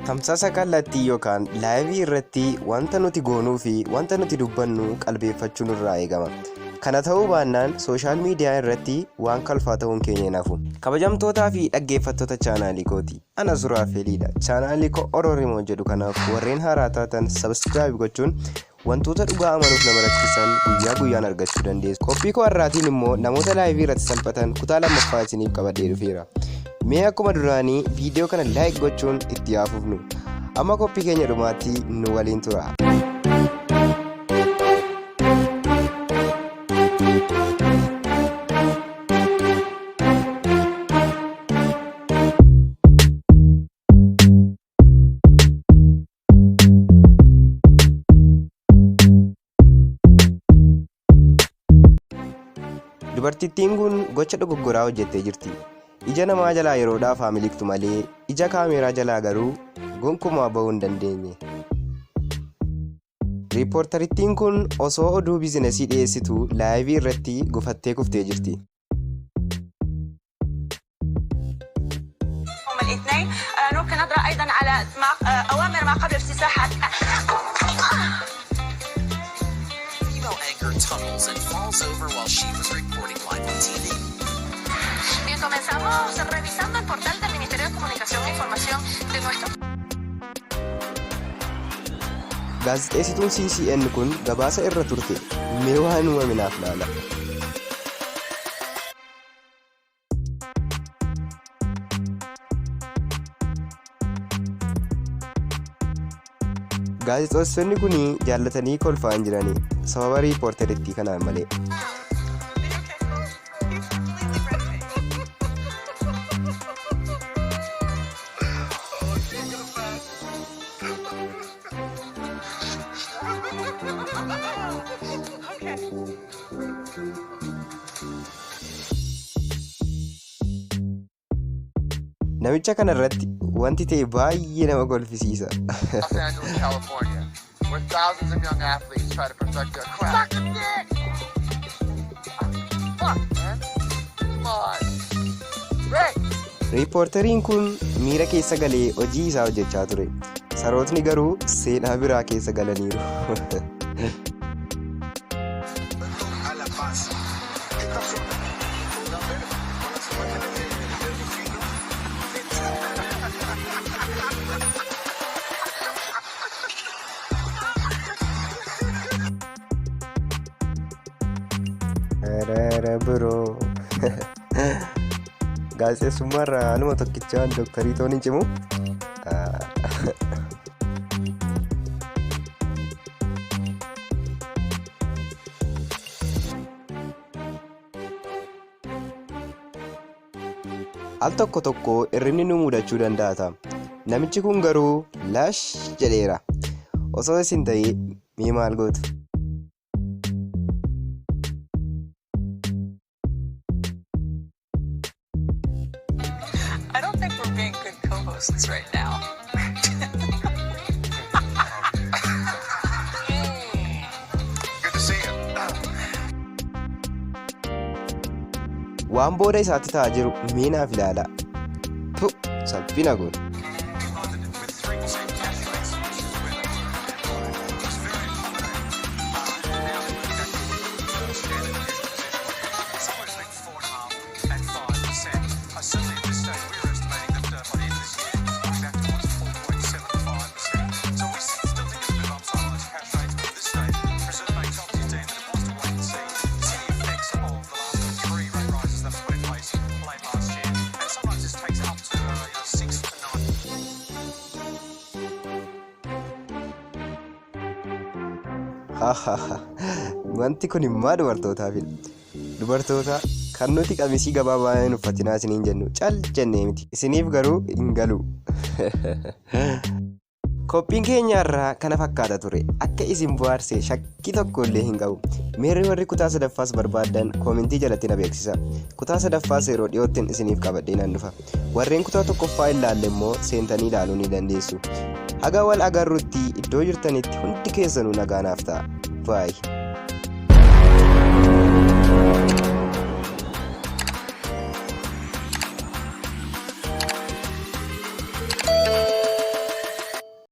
tamsaasa kaalaatii yookaan laayivii irratti wanta nuti goonuu fi wanta nuti dubbannu qalbeeffachuun irraa eegama. Kana ta'uu baannaan sooshaal miidiyaa irratti waan kalfaa ta'uun keenya naafu. Kabajamtootaa fi dhaggeeffattoota chaanaalii kooti. Ana suuraa feeliidha. Chaanaalii koo Oro Remote jedhu kanaaf warreen haaraa taatan subscribe gochuun wantoota dhugaa amanuuf nama rakkisan guyyaa guyyaan argachuu dandeessu. Qophii koo har'aatiin immoo namoota laayivii irratti salphatan kutaa lammaffaa isiniif qabadhee dhufeera. Mee akkuma duraanii viidiyoo kana like gochuun itti yaafufnu. Amma qophii keenya dhumaatti nu waliin tura. Dubartittiin kun gocha dogoggoraa hojjettee jirti. Ija namaa jalaa yeroodhaaf haa miliqtu malee ija kaameeraa jalaa garuu gonkumaa bahuu hin dandeenye. Riippoortarittiin kun osoo oduu biizinesii dhiyeessitu laayivii irratti gufattee kuftee jirti. Tunnels and falls over while she was recording live on TV. Bien, comenzamos revisando el portal del Ministerio de Comunicación e Información de nuestro. Gaazexeessituun CCN kun gabaasa irra turte. Mee waan uumaminaaf laala. Gaazexeessonni kun jaallatanii kolfaa hin jirani sababa riippoortarittii kanaan malee. Namicha kana irratti wanti ta'e baay'ee nama kolfisiisa. California, where thousands of young athletes try to perfect their craft. Fuck, man. Come on. Great. Riippoortariin kun miira keessa galee hojii isaa hojjechaa ture. Sarootni garuu seenaa biraa keessa galaniiru. Bro. Gaazexeessummaarraa anuma tokkichaan dooktarii ta'uun hin cimu. Al tokko tokko irrinni nu mudachuu danda'a. Namichi kun garuu lash jedheera. Osoo isin ta'ee mee maal gootu? I don't think we're being good co-hosts right now. Good to see you. Waan booda isaatti ta'aa jiru mee naaf ilaala. Tu salphina kun. Wanti kun immoo dubartootaafidha. Dubartoota kan nuti qamisii gabaabaa hin uffatinaa isiniin jennu cal jennee miti. Isiniif garuu hin galu. Qophiin keenya irraa kana fakkaata ture. Akka isin bohaarsee shakkii tokko illee hin qabu. Meerri warri kutaa sadaffaas barbaadan koomentii jalatti na beeksisa. Kutaa sadaffaas yeroo dhiyoottiin isiniif qabadhee nan dhufa. Warreen kutaa tokkoffaa ilaalle immoo seentanii ilaaluu ni dandeessu. Haga wal agarrutti iddoo jirtanitti hundi keessanuu nagaanaaf ta'a. Bye.